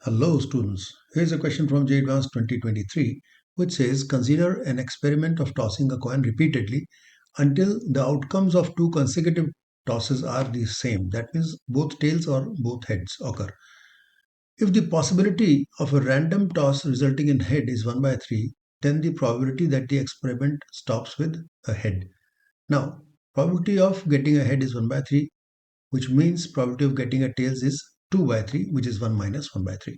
Hello students, here's a question from Jee Advanced 2023 which says consider an experiment of tossing a coin repeatedly until the outcomes of two consecutive tosses are the same. That means both tails or both heads occur. If the possibility of a random toss resulting in head is 1 by 3, then the probability that the experiment stops with a head. Now, probability of getting a head is 1 by 3, which means probability of getting a tails is 2 by 3, which is 1 minus 1 by 3.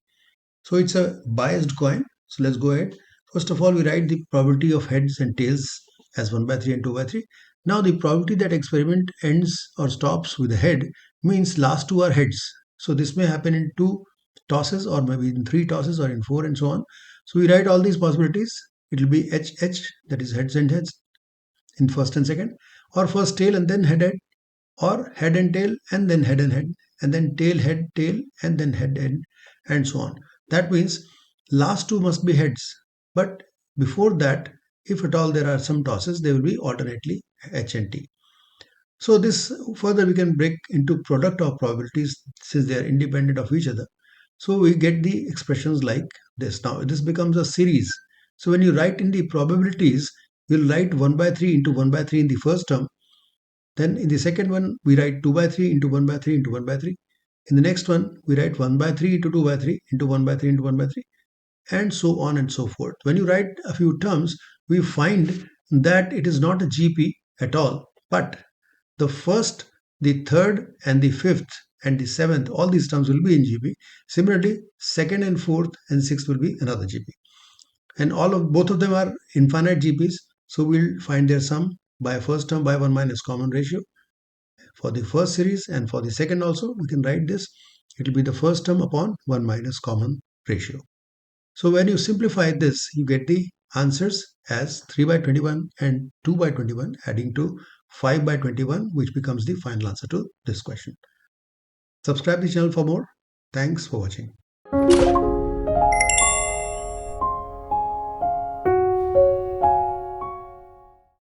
So it's a biased coin. So let's go ahead. First of all, we write the probability of heads and tails as 1 by 3 and 2 by 3. Now the probability that experiment ends or stops with a head means last two are heads. So this may happen in two tosses or maybe in three tosses or in four and so on. So we write all these possibilities. It will be HH, that is heads and heads in first and second, or first tail and then head, or head and tail and then head, and then tail head tail and then head, and so on. That means last two must be heads, but before that, if at all there are some tosses, they will be alternately H and T. So this further we can break into product of probabilities since they are independent of each other. So we get the expressions like this. Now this becomes a series. So when you write in the probabilities, you'll write 1 by 3 into 1 by 3 in the first term. Then in the second one, we write 2 by 3 into 1 by 3 into 1 by 3. In the next one, we write 1 by 3 into 2 by 3 into 1 by 3 into 1 by 3, and so on and so forth. When you write a few terms, we find that it is not a GP at all, but the first, the third, and the fifth, and the seventh, all these terms will be in GP. Similarly, second and fourth and sixth will be another GP. And both of them are infinite GPs, so we'll find their sum by first term by 1 minus common ratio for the first series, and for the second also we can write this. It will be the first term upon 1 minus common ratio. So when you simplify this, you get the answers as 3 by 21 and 2 by 21 adding to 5 by 21, which becomes the final answer to this question. Subscribe the channel for more. Thanks for watching.